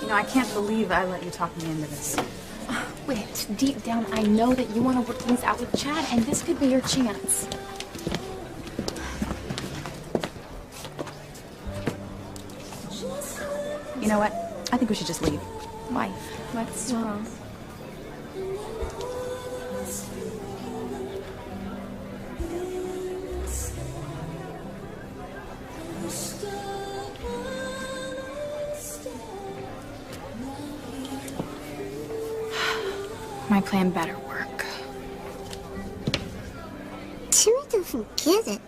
You know, I can't believe I let you talk me into this. Wait, deep down, I know that you want to work things out with Chad, and this could be your chance. You know what? I think we should just leave. Why? What's wrong? My plan better work. Timmy doesn't get it.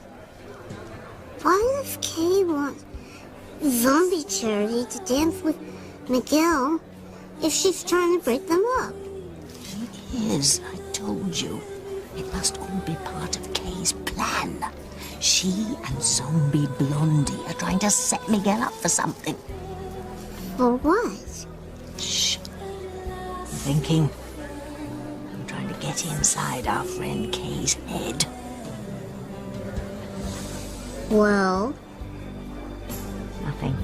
Why does Kay want Zombie Charity to dance with Miguel if she's trying to break them up? It is, I told you. It must all be part of Kay's plan. She and Zombie Blondie are trying to set Miguel up for something. For what? Shh. I'm thinking. I'm trying to get inside our friend Kay's head. Well? Nothing.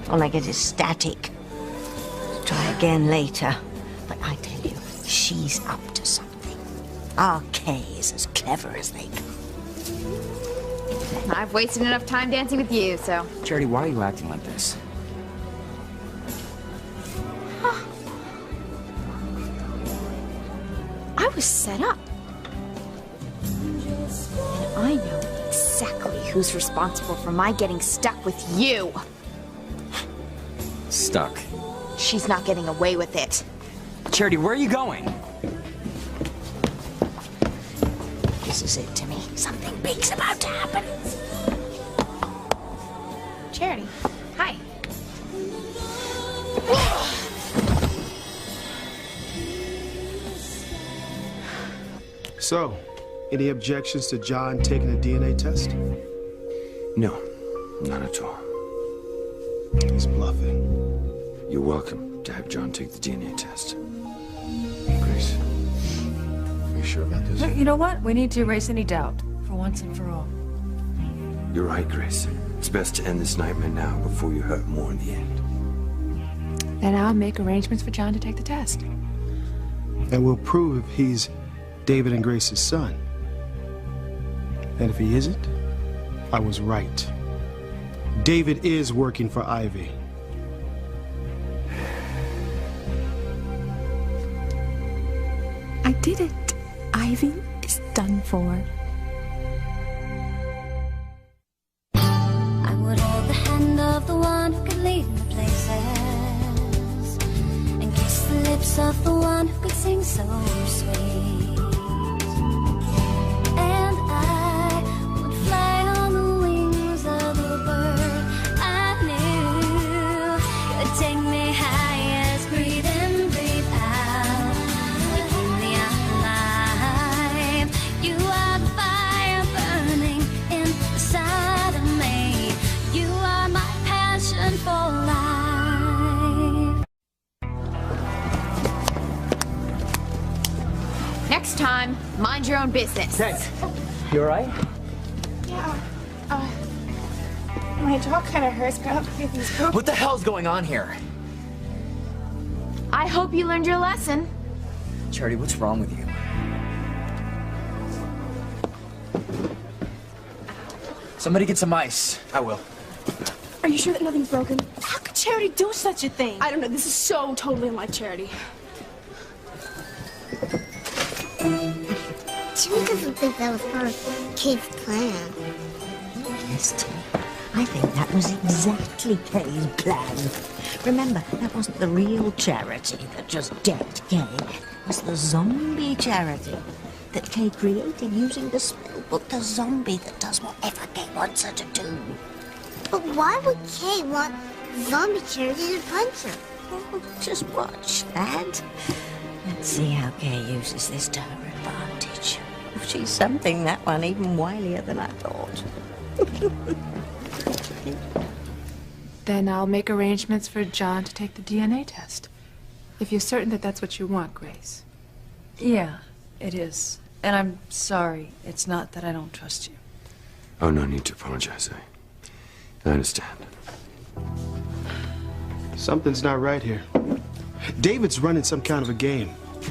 All I get is static. Try again later. But I tell you, she's up to something. Our Kay is as clever as they come. I've wasted enough time dancing with you, so... Charity, why are you acting like this? I was set up. And I know exactly who's responsible for my getting stuck with you. Stuck. She's not getting away with it. Charity, where are you going? This is it to me. Something big's about to happen. Charity, hi. So, any objections to John taking a DNA test? No, not at all. He's bluffing. You're welcome to have John take the DNA test. Grace, are you sure about this? You know what? We need to erase any doubt, for once and for all. You're right, Grace. It's best to end this nightmare now before you hurt more in the end. Then I'll make arrangements for John to take the test. And we'll prove if he's David and Grace's son. And if he isn't, I was right. David is working for Ivy. I did it. Ivy is done for. I would hold the hand of the one who could lead me places and kiss the lips of the one who could sing so sweet. And I would fly on the wings of the bird I knew could take me high as breathe in, breathe out. You keep me alive. You are the fire burning inside of me. You are my passion for life. Next time, mind your own business. Hey, you alright? Yeah, my jaw kind of hurts, but I don't think these broken. What the hell's going on here? I hope you learned your lesson. Charity, what's wrong with you? Somebody get some ice. I will. Are you sure that nothing's broken? How could Charity do such a thing? I don't know. This is so totally unlike Charity. Timmy doesn't think that was part of Kate's plan. Yes, Tim. I think that was exactly Kay's plan. Remember, that wasn't the real charity that just decked Kay. It was the zombie charity that Kay created using the spellbook, the zombie that does whatever Kay wants her to do. But why would Kay want Zombie Charity to punch her? Oh, just watch that. Let's see how Kay uses this to her advantage. If she's something, that one even wilier than I thought. Then I'll make arrangements for John to take the DNA test. If you're certain that that's what you want, Grace. Yeah, it is. And I'm sorry. It's not that I don't trust you. Oh, no need to apologize. I understand. Something's not right here. David's running some kind of a game.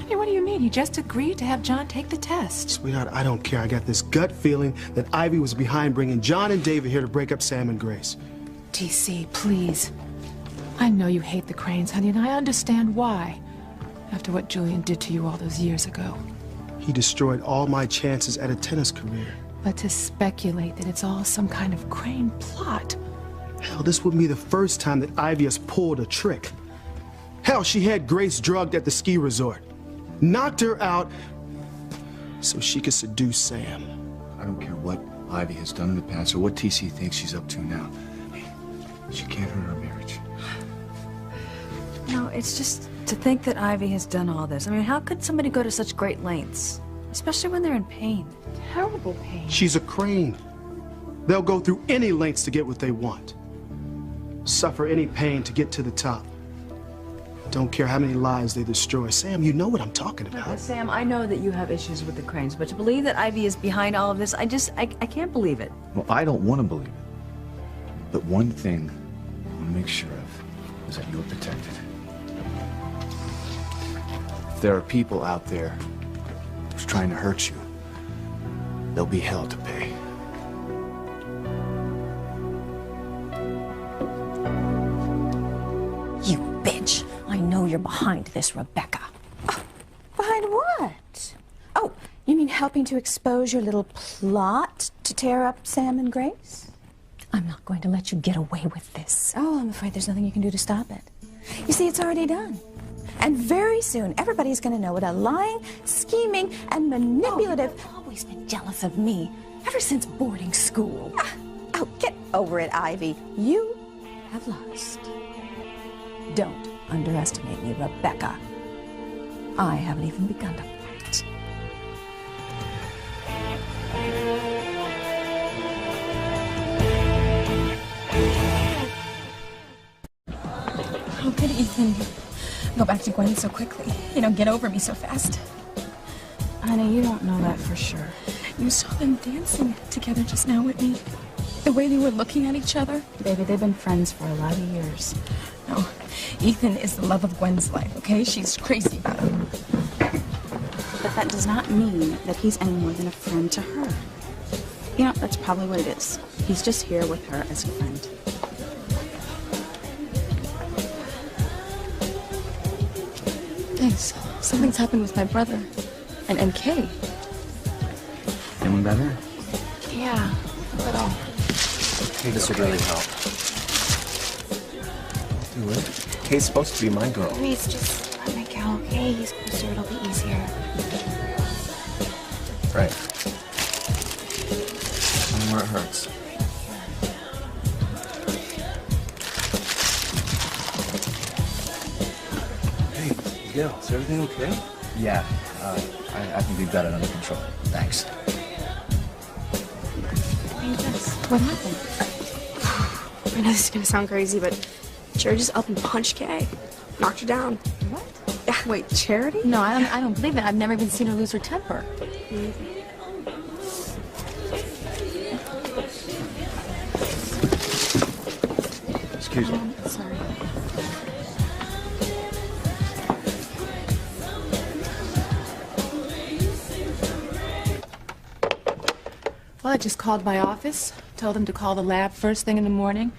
Hey, what do you mean? He just agreed to have John take the test. Sweetheart, I don't care. I got this gut feeling that Ivy was behind bringing John and David here to break up Sam and Grace. TC, please. I know you hate the Cranes, honey, and I understand why. After what Julian did to you all those years ago. He destroyed all my chances at a tennis career. But to speculate that it's all some kind of Crane plot. Hell, this wouldn't be the first time that Ivy has pulled a trick. Hell, she had Grace drugged at the ski resort. Knocked her out so she could seduce Sam. I don't care what Ivy has done in the past or what TC thinks she's up to now. Hey, she can't hurt our marriage. No, it's just to think that Ivy has done all this. I mean, how could somebody go to such great lengths? Especially when they're in pain. Terrible pain. She's a Crane. They'll go through any lengths to get what they want. Suffer any pain to get to the top. Don't care how many lives they destroy. Sam, you know what I'm talking about. Sam, I know that you have issues with the Cranes, but to believe that Ivy is behind all of this, I can't believe it. Well, I don't want to believe it. But one thing I want to make sure of is that you're protected. If there are people out there who's trying to hurt you, there'll be hell to pay. You bitch. I know you're behind this, Rebecca. Behind what? Oh, you mean helping to expose your little plot to tear up Sam and Grace? I'm not going to let you get away with this. Oh, I'm afraid there's nothing you can do to stop it. You see, it's already done. And very soon, everybody's going to know what a lying, scheming, and manipulative... Oh, you've always been jealous of me, ever since boarding school. Oh, get over it, Ivy. You have lost. Don't underestimate me, Rebecca. I haven't even begun to fight. How could Ethan go back to Gwen so quickly? You know, get over me so fast. Honey, you don't know that for sure. You saw them dancing together just now, Whitney. The way they were looking at each other. Baby, they've been friends for a lot of years. No, Ethan is the love of Gwen's life, okay? She's crazy about him. But that does not mean that he's any more than a friend to her. You know, that's probably what it is. He's just here with her as a friend. Thanks. Something's happened with my brother. And Kay. Feeling better? Yeah, a little. This would really help. Do it. Kay's supposed to be my girl. Please, just let me go, okay? He's closer, it'll be easier. Right. Tell me where it hurts. Hey, Miguel, is everything okay? Yeah, I think we've got it under control. Thanks. What happened? I know this is gonna sound crazy, but Charity just up and punched Kay. Knocked her down. What? Yeah. Wait, Charity? No, I don't believe that. I've never even seen her lose her temper. Excuse me. Sorry. Well, I just called my office, told them to call the lab first thing in the morning,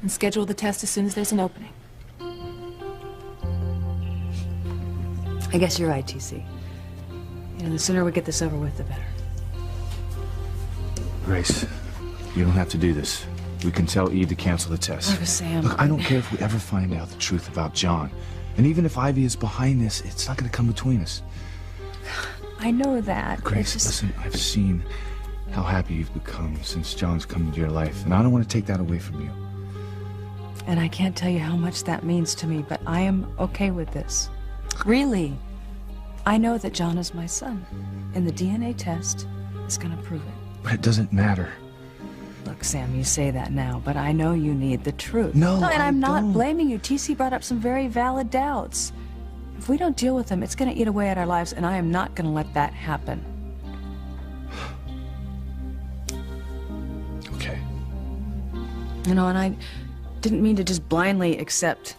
and schedule the test as soon as there's an opening. I guess you're right, TC. You know, the sooner we get this over with, the better. Grace, you don't have to do this. We can tell Eve to cancel the test. Look, Sam. Look, I don't care if we ever find out the truth about John. And even if Ivy is behind this, it's not going to come between us. I know that. Grace, listen, I've seen how happy you've become since John's come into your life, and I don't want to take that away from you. And I can't tell you how much that means to me, but I am okay with this. Really. I know that John is my son, and the DNA test is going to prove it. But it doesn't matter. Look, Sam, you say that now, but I know you need the truth. No, and I'm not don't. blaming you. TC brought up some very valid doubts. If we don't deal with them, it's going to eat away at our lives, and I am not going to let that happen. Okay. You know, and I didn't mean to just blindly accept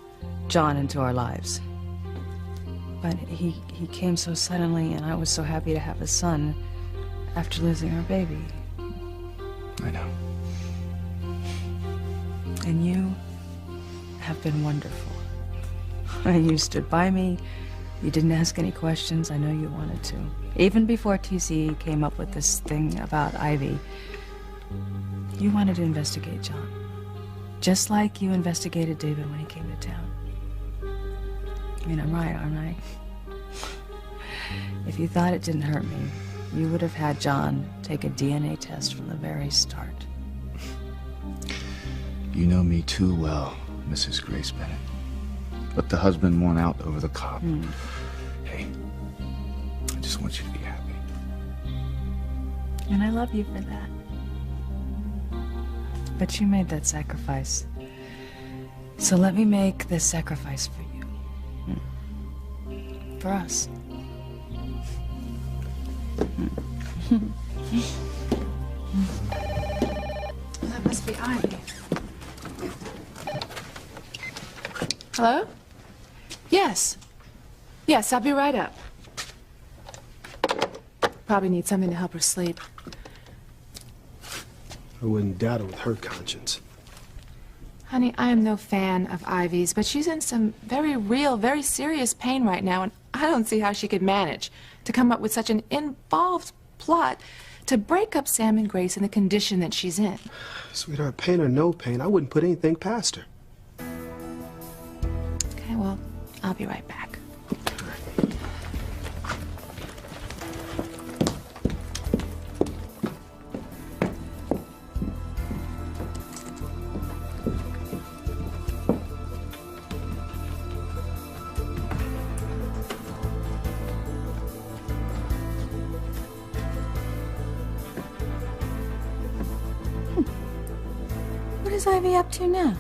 John into our lives. But he came so suddenly, and I was so happy to have a son after losing our baby. I know. And you have been wonderful. And you stood by me. You didn't ask any questions. I know you wanted to. Even before TC came up with this thing about Ivy, you wanted to investigate John. Just like you investigated David when he came to town. I mean, I'm right, aren't I? If you thought it didn't hurt me, you would have had John take a DNA test from the very start. You know me too well, Mrs. Grace Bennett. Let the husband mourn out over the cop. Hey, I just want you to be happy. And I love you for that. But you made that sacrifice. So let me make this sacrifice for you. For us. That must be Ivy. Hello? Yes. Yes, I'll be right up. Probably need something to help her sleep. I wouldn't doubt it with her conscience. Honey, I am no fan of Ivy's, but she's in some very real, very serious pain right now, and I don't see how she could manage to come up with such an involved plot to break up Sam and Grace in the condition that she's in. Sweetheart, pain or no pain, I wouldn't put anything past her. Okay, well, I'll be right back. What is Ivy up to now?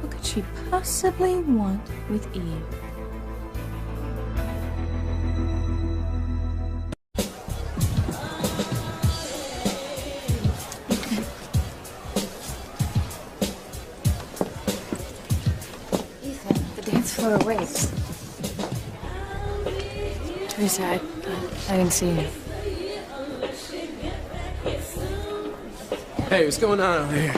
What could she possibly want with Eve? Ethan, the dance floor awaits. Teresa, I didn't see you. Hey, what's going on over here?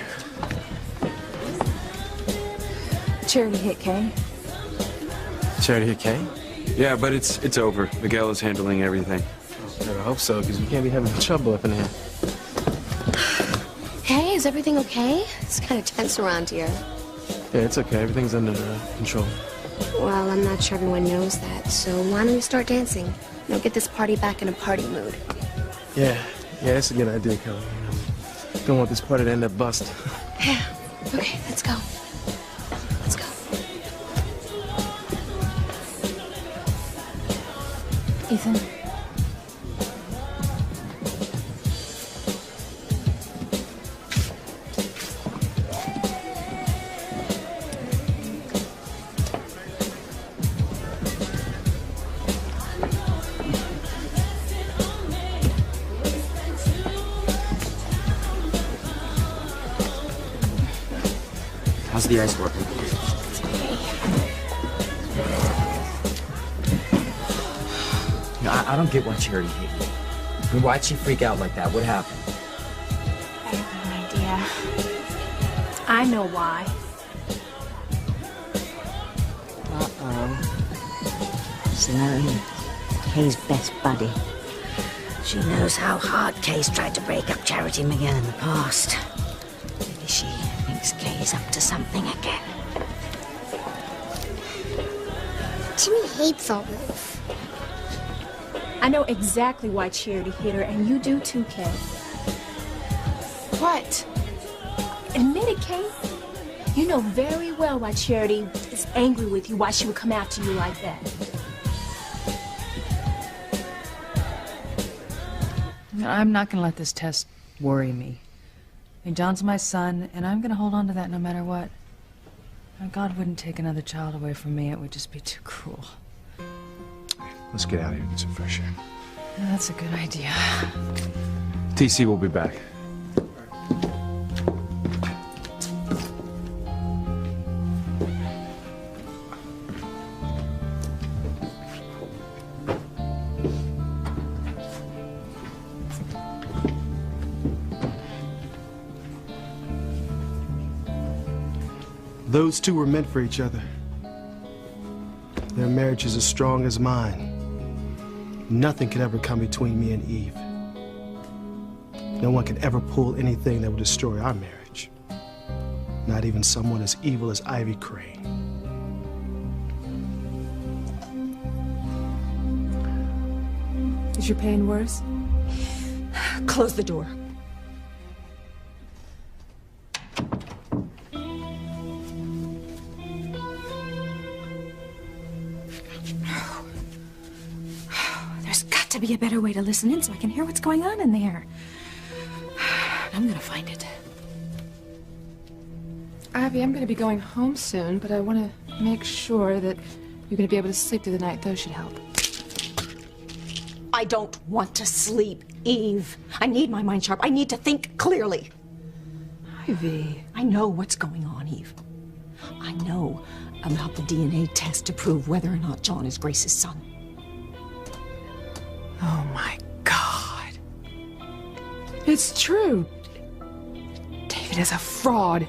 Charity hit Kay. Charity hit Kay? Yeah, but it's over. Miguel is handling everything. I hope so, because we can't be having trouble up in here. Hey, is everything okay? It's kind of tense around here. Yeah, it's okay. Everything's under control. Well, I'm not sure everyone knows that, so why don't we start dancing? You know, get this party back in a party mood. Yeah, that's a good idea, Kelly. Don't want this party to end up bust. Yeah. Okay, let's go. Let's go. Ethan. How's the ice working? You know, I don't get why Charity hit you. I mean, why'd she freak out like that? What happened? I have no idea. I know why. Simone, Kay's best buddy. She knows how hard Kay's tried to break up Charity Miguel in the past. Maybe she thinks Kay's up to something again. Jimmy hates all this. I know exactly why Charity hit her, and you do too, Kay. What? Admit it, Kay. You know very well why Charity is angry with you, why she would come after you like that. I'm not going to let this test worry me. I mean, John's my son, and I'm going to hold on to that no matter what. Now, God wouldn't take another child away from me. It would just be too cruel. Let's get out of here and get some fresh air. Yeah, that's a good idea. TC will be back. Those two were meant for each other. Their marriage is as strong as mine. Nothing could ever come between me and Eve. No one could ever pull anything that would destroy our marriage. Not even someone as evil as Ivy Crane. Is your pain worse? Close the door. There's got to be a better way to listen in so I can hear what's going on in there. I'm gonna find it. Ivy, I'm going to be going home soon, but I want to make sure that you're going to be able to sleep through the night. Those should help. I don't want to sleep, Eve. I need my mind sharp. I need to think clearly. Ivy. I know what's going on, Eve. I know about the DNA test to prove whether or not John is Grace's son. Oh, my God. It's true. David is a fraud.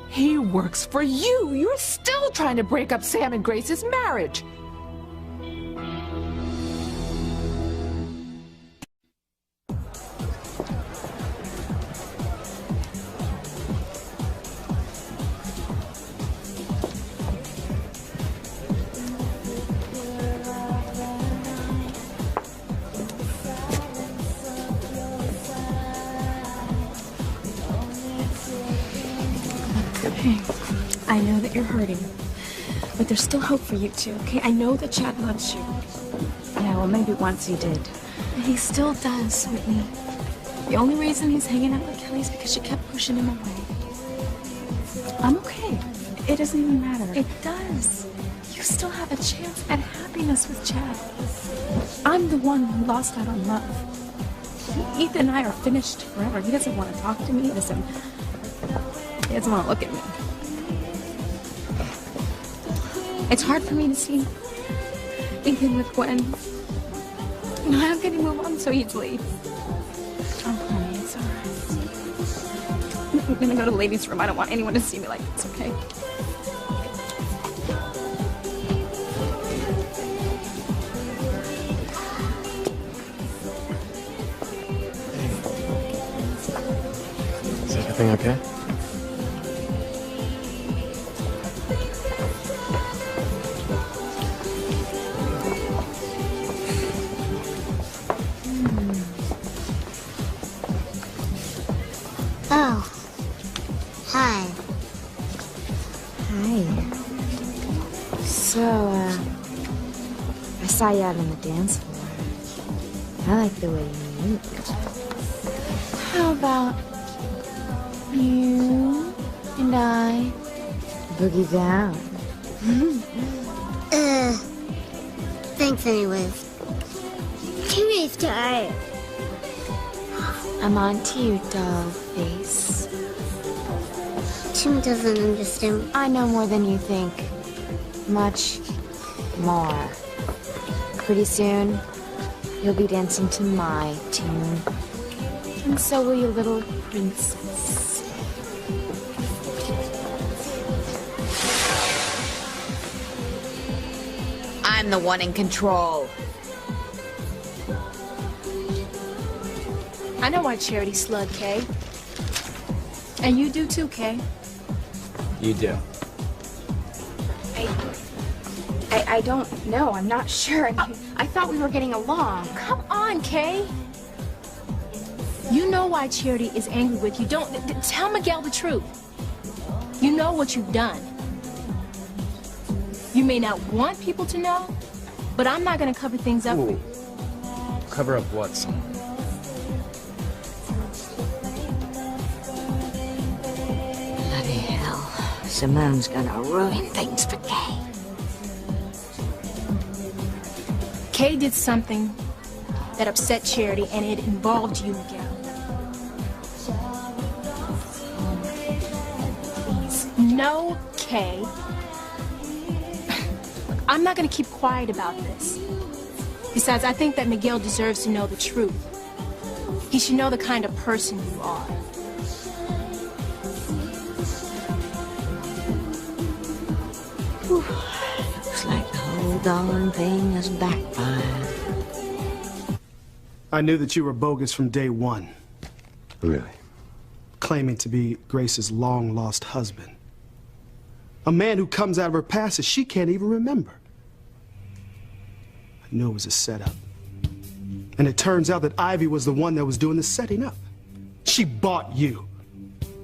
He works for you. You're still trying to break up Sam and Grace's marriage. I know that you're hurting, but there's still hope for you two, okay? I know that Chad loves you. Yeah, well, maybe once he did. He still does, Whitney. The only reason he's hanging out with Kelly is because she kept pushing him away. I'm okay. It doesn't even matter. It does. You still have a chance at happiness with Chad. I'm the one who lost out on love. Ethan and I are finished forever. He doesn't want to talk to me. He doesn't want to look at me. It's hard for me to see Ethan with Gwen. You know, how can he move on so easily? Oh, honey, it's all right. I'm gonna go to the ladies' room. I don't want anyone to see me like this, okay? Is everything okay? Oh. Hi. Hi. So, I saw you out on the dance floor. I like the way you moved. How about you and I boogie down? Thanks anyways. Curious to art. I'm on to you, doll face. Tim doesn't understand. I know more than you think. Much more. Pretty soon, you'll be dancing to my tune. And so will your little princess. I'm the one in control. I know why Charity slugged Kay. And you do too, Kay. You do. I don't know. I'm not sure. I thought we were getting along. Come on, Kay. You know why Charity is angry with you. Don't tell Miguel the truth. You know what you've done. You may not want people to know, but I'm not going to cover things up for you. Cover up what, son? Bloody hell. Simone's gonna ruin things for Kay. Kay did something that upset Charity, and it involved you, Miguel. Please, no, Kay. Look, I'm not going to keep quiet about this. Besides, I think that Miguel deserves to know the truth. He should know the kind of person you are. Looks like the whole darn thing has backfired. I knew that you were bogus from day one. Really? Claiming to be Grace's long-lost husband. A man who comes out of her past that she can't even remember. I knew it was a setup. And it turns out that Ivy was the one that was doing the setting up. She bought you.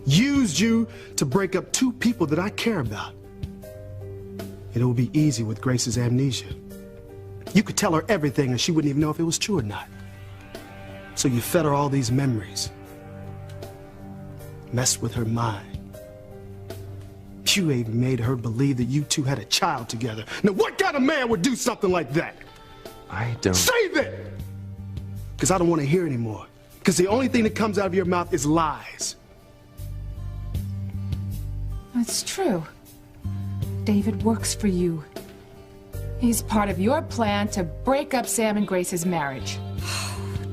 Used you to break up two people that I care about. And it will be easy with Grace's amnesia. You could tell her everything and she wouldn't even know if it was true or not. So you fed her all these memories. Messed with her mind. You even made her believe that you two had a child together. Now what kind of man would do something like that? I don't... Say that! Because I don't want to hear anymore. Because the only thing that comes out of your mouth is lies. It's true. David works for you. He's part of your plan to break up Sam and Grace's marriage.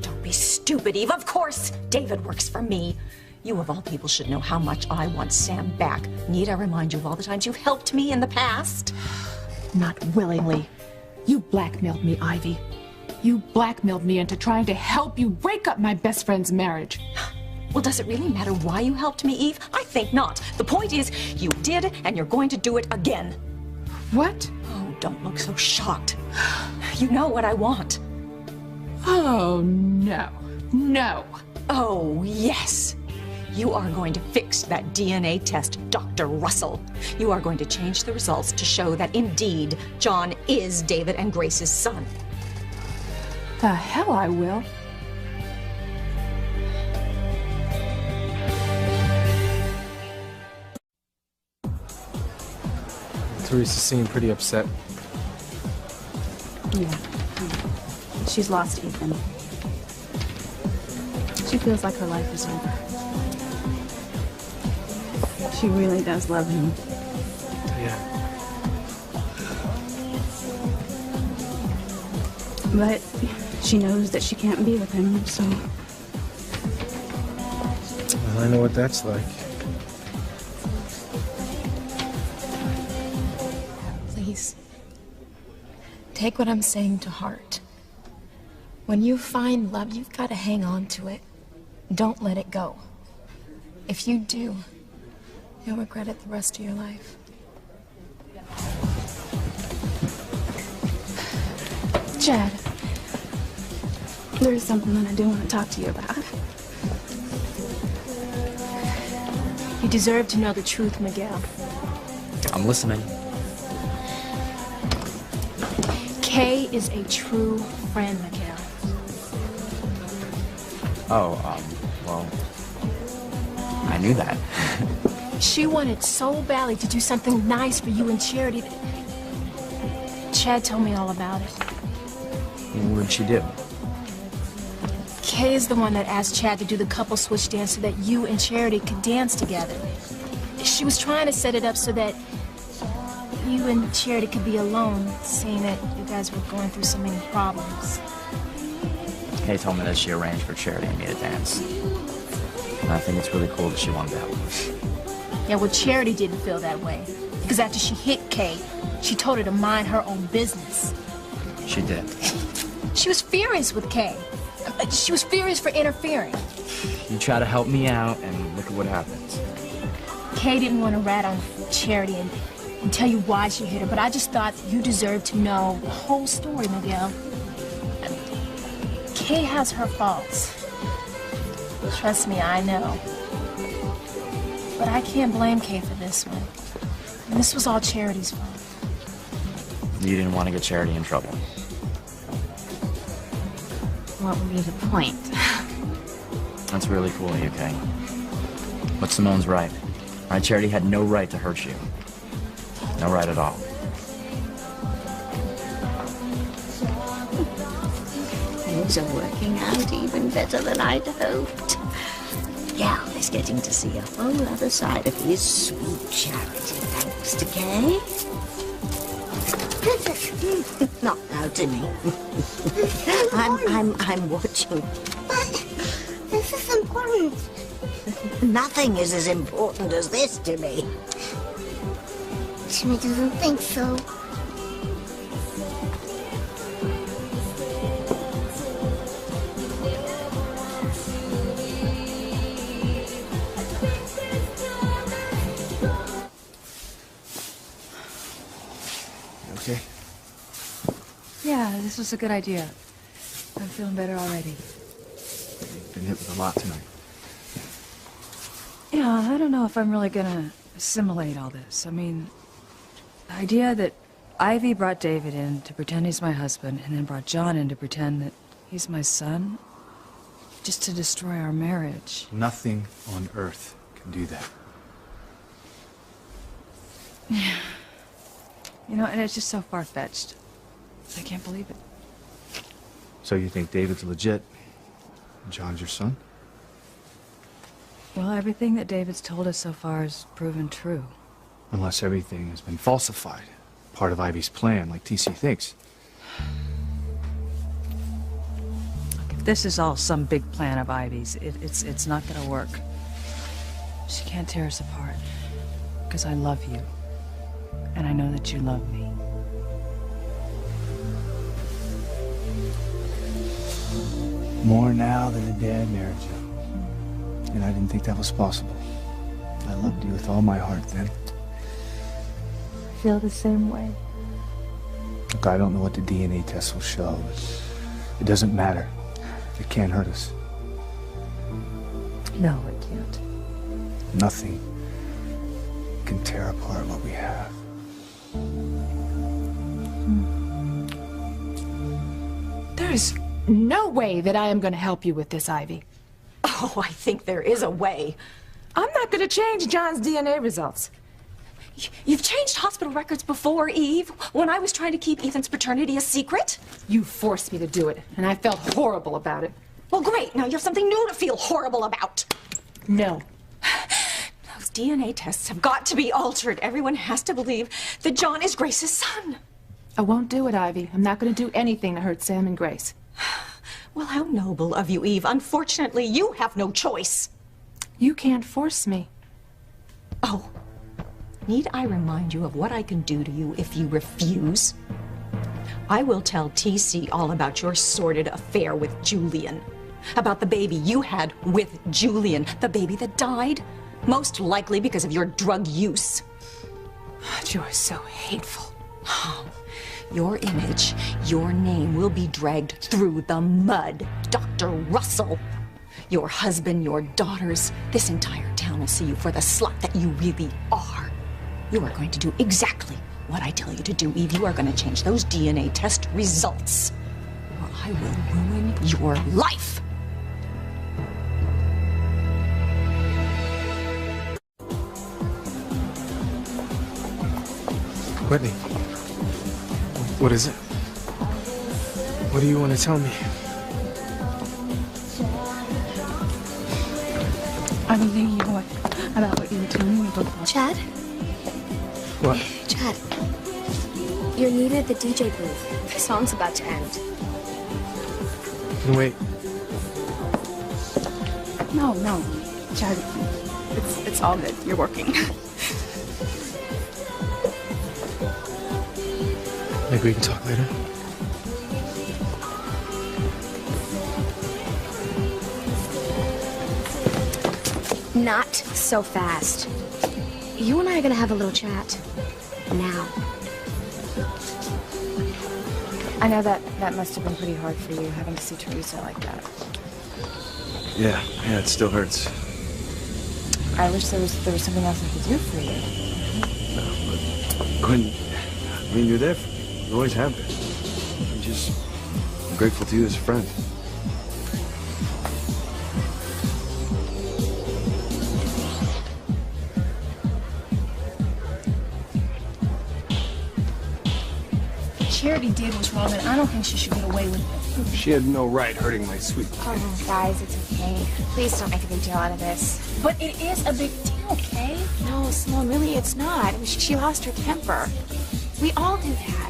Don't be stupid, Eve. Of course David works for me. You of all people should know how much I want Sam back. Need I remind you of all the times you've helped me in the past? Not willingly. You blackmailed me, Ivy. You blackmailed me into trying to help you break up my best friend's marriage. Well, does it really matter why you helped me, Eve? I think not. The point is, you did, and you're going to do it again. What? Oh, don't look so shocked. You know what I want. Oh, no. No. Oh, yes. You are going to fix that DNA test, Dr. Russell. You are going to change the results to show that indeed John is David and Grace's son. The hell I will. Teresa seemed pretty upset. Yeah. She's lost Ethan. She feels like her life is over. She really does love him. Yeah. But she knows that she can't be with him, so... Well, I know what that's like. Please, take what I'm saying to heart. When you find love, you've got to hang on to it. Don't let it go. If you do, you'll regret it the rest of your life. Chad, there's something that I do want to talk to you about. You deserve to know the truth, Miguel. I'm listening. Kay is a true friend, Miguel. Oh, well, I knew that. She wanted so badly to do something nice for you and Charity that... Chad told me all about it. What did she do? Kay is the one that asked Chad to do the couple switch dance so that you and Charity could dance together. She was trying to set it up so that you and Charity could be alone, seeing that you guys were going through so many problems. Kay told me that she arranged for Charity and me to dance. And I think it's really cool that she wanted to help us. Yeah, well, Charity didn't feel that way. Because after she hit Kay, she told her to mind her own business. She did. She was furious with Kay. She was furious for interfering. You try to help me out, and look at what happens. Kay didn't want to rat on Charity and tell you why she hit her, but I just thought you deserved to know the whole story, Miguel. Kay has her faults. Trust me, I know. But I can't blame Kay for this one. And this was all Charity's fault. You didn't want to get Charity in trouble. What would be the point? That's really cool of you, Kay. But Simone's right. My Charity had no right to hurt you. No right at all. Things are working out even better than I'd hoped. Gal is getting to see a whole other side of his sweet Charity, thanks to Kay. Not now, Timmy. I'm watching. But this is important. Nothing is as important as this, Timmy. Timmy doesn't think so. Okay. Yeah, this was a good idea. I'm feeling better already. Been hit with a lot tonight. Yeah, I don't know if I'm really gonna assimilate all this. I mean, the idea that Ivy brought David in to pretend he's my husband and then brought John in to pretend that he's my son, just to destroy our marriage. Nothing on earth can do that. Yeah. You know, and it's just so far-fetched. I can't believe it. So you think David's legit? John's your son? Well, everything that David's told us so far has proven true. Unless everything has been falsified. Part of Ivy's plan, like TC thinks. Look, if this is all some big plan of Ivy's, it's not gonna work. She can't tear us apart. Because I love you. And I know that you love me. More now than a dad married you. And I didn't think that was possible. I loved you with all my heart then. I feel the same way. Look, I don't know what the DNA test will show, but it doesn't matter. It can't hurt us. No, it can't. Nothing can tear apart what we have. There's no way that I am going to help you with this, Ivy. Oh, I think there is a way. I'm not going to change John's DNA results. You've changed hospital records before, Eve, when I was trying to keep Ethan's paternity a secret. You forced me to do it, and I felt horrible about it. Well, great. Now you have something new to feel horrible about. No. Those DNA tests have got to be altered. Everyone has to believe that John is Grace's son. I won't do it, Ivy. I'm not going to do anything to hurt Sam and Grace. Well, how noble of you, Eve. Unfortunately, you have no choice. You can't force me. Oh. Need I remind you of what I can do to you if you refuse? I will tell TC all about your sordid affair with Julian. About the baby you had with Julian. The baby that died. Most likely because of your drug use. You are so hateful. Your image, your name will be dragged through the mud, Dr. Russell. Your husband, your daughters, this entire town will see you for the slut that you really are. You are going to do exactly what I tell you to do, Eve. You are going to change those DNA test results, or I will ruin your life. Whitney, what is it? What do you want to tell me? I've been thinking about what you were telling me before. Chad? What? Chad, you're needed at the DJ booth. The song's about to end. Wait. No, Chad, it's all good. You're working. Maybe we can talk later. Not so fast. You and I are gonna have a little chat. Now. I know that must have been pretty hard for you, having to see Teresa like that. Yeah, it still hurts. I wish there was something else I could do for you. No, but Gwen, I mean, you're there for me. You always have been. I'm grateful to you as a friend. Charity did what's wrong, and I don't think she should get away with it. She had no right hurting my sweet. Oh, guys, it's okay. Please don't make a big deal out of this. But it is a big deal, okay? No, Simone, really, it's not. I mean, she lost her temper. We all do that.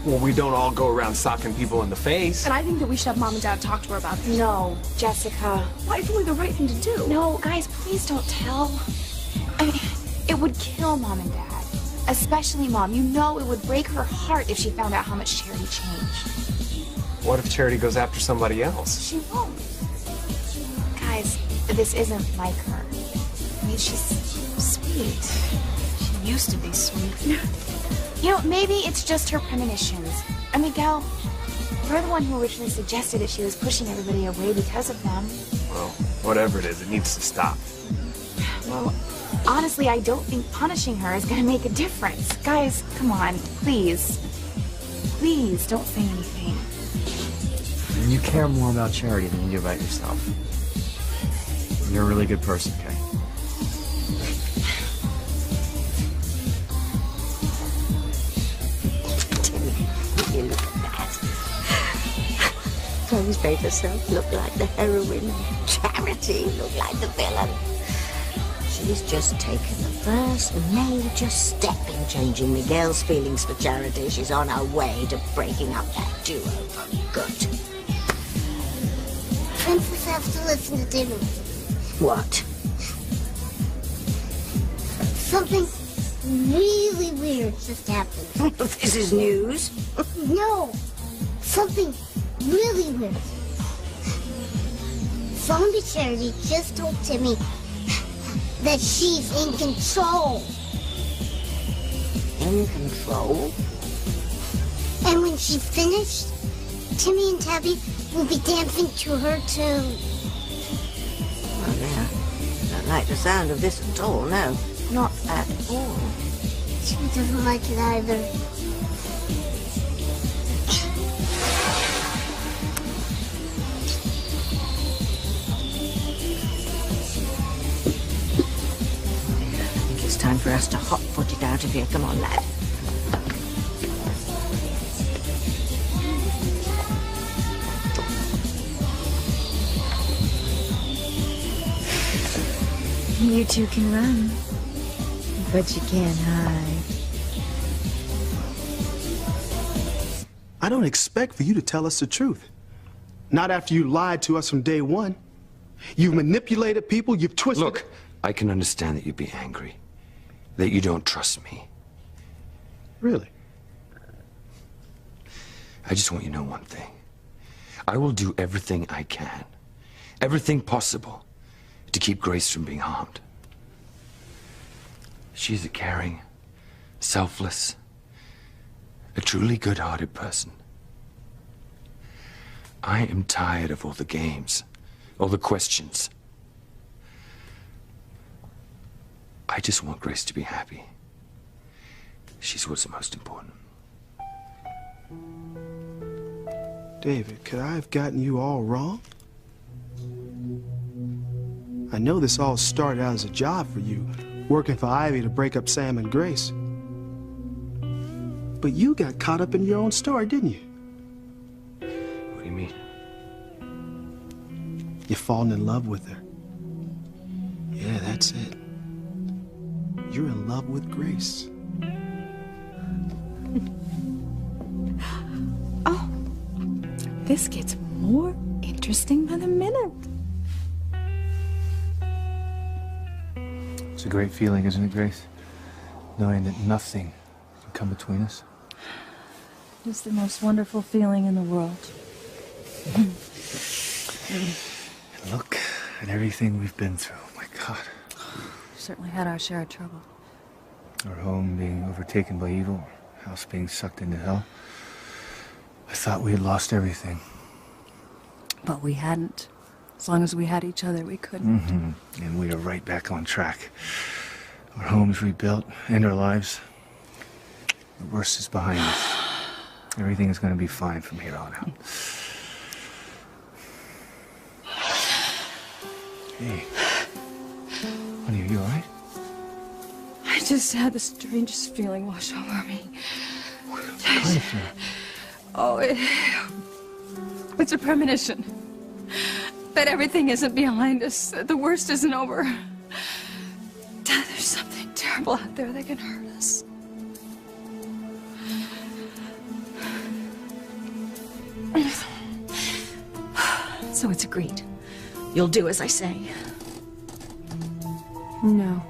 Well, we don't all go around socking people in the face. And I think that we should have Mom and Dad talk to her about this. No, Jessica. Why, it's only the right thing to do. No, guys, please don't tell. I mean, it would kill Mom and Dad. Especially Mom. You know it would break her heart if she found out how much Charity changed. What if Charity goes after somebody else? She won't. Guys, this isn't like her. I mean, she's sweet. She used to be sweet. You know, maybe it's just her premonitions. And Miguel, you're the one who originally suggested that she was pushing everybody away because of them. Well, whatever it is, it needs to stop. Well, honestly, I don't think punishing her is going to make a difference. Guys, come on, please. Please, don't say anything. You care more about Charity than you do about yourself. You're a really good person, Kay. Look at that. Rose made herself look like the heroine. Charity look like the villain. She's just taken the first major step in changing Miguel's feelings for Charity. She's on her way to breaking up that duo for good. Princess has to listen to dinner. What? Something really weird just happened. This is news. No, something really weird. Zombie Charity just told Timmy that she's in control. In control? And when she's finished, Timmy and Tabby will be dancing to her tune. Well, now, I don't like the sound of this at all, no. Not at all. She doesn't like it either. I think it's time for us to hot-foot it out of here. Come on, lad. You two can run, but you can't hide. I don't expect for you to tell us the truth. Not after you lied to us from day one. You've manipulated people, you've twisted... Look, I can understand that you'd be angry. That you don't trust me. Really? I just want you to know one thing. I will do everything I can, everything possible, to keep Grace from being harmed. She's a caring, selfless, a truly good-hearted person. I am tired of all the games, all the questions. I just want Grace to be happy. She's what's most important. David, could I have gotten you all wrong? I know this all started out as a job for you, working for Ivy to break up Sam and Grace. But you got caught up in your own story, didn't you? What do you mean? You're falling in love with her. Yeah, that's it. You're in love with Grace. Oh, this gets more interesting by the minute. It's a great feeling, isn't it, Grace? Knowing that nothing can come between us. It's the most wonderful feeling in the world. And look at everything we've been through. My God. We've certainly had our share of trouble. Our home being overtaken by evil, our house being sucked into hell. I thought we had lost everything. But we hadn't. As long as we had each other, we couldn't. Mm-hmm. And we are right back on track. Our home's rebuilt, and our lives. The worst is behind us. Everything is going to be fine from here on out. Hey. Honey, are you all right? I just had the strangest feeling wash over me. What kind of feeling? Oh, it's a premonition. That everything isn't behind us. That the worst isn't over. That there's something terrible out there that can hurt us. So it's agreed. You'll do as I say. No.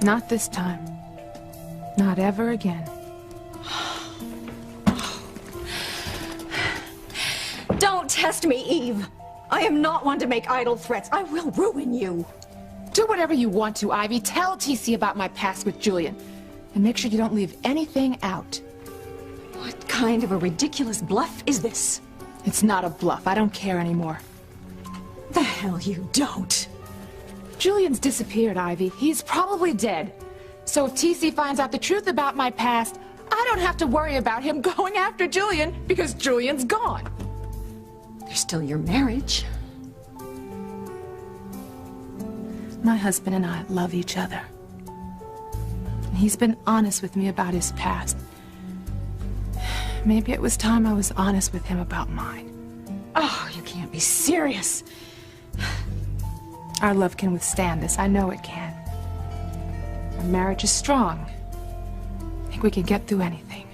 Not this time. Not ever again. Don't test me, Eve. I am not one to make idle threats. I will ruin you. Do whatever you want to, Ivy. Tell TC about my past with Julian. And make sure you don't leave anything out. What kind of a ridiculous bluff is this? It's not a bluff. I don't care anymore. The hell you don't. Julian's disappeared, Ivy. He's probably dead. So if TC finds out the truth about my past, I don't have to worry about him going after Julian because Julian's gone. There's still your marriage. My husband and I love each other. He's been honest with me about his past. Maybe it was time I was honest with him about mine. Oh, you can't be serious. Our love can withstand this. I know it can. Our marriage is strong. I think we can get through anything.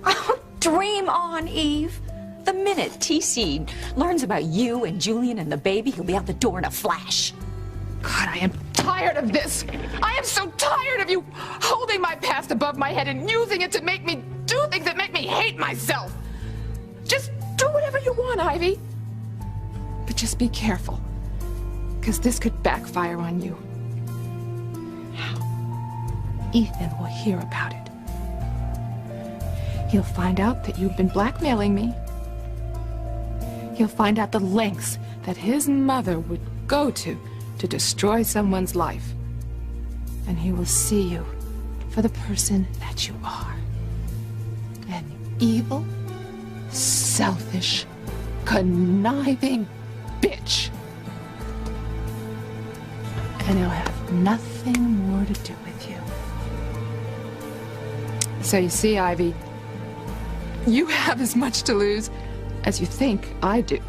Oh, dream on, Eve. The minute TC learns about you and Julian and the baby, he'll be out the door in a flash. God, I am tired of this. I am so tired of you holding my past above my head and using it to make me do things that make me hate myself. Just do whatever you want, Ivy. But just be careful, because this could backfire on you. Ethan will hear about it. He'll find out that you've been blackmailing me. He'll find out the lengths that his mother would go to destroy someone's life. And he will see you for the person that you are. An evil, selfish, conniving bitch. And he'll have nothing more to do with you. So you see, Ivy, you have as much to lose as you think I do.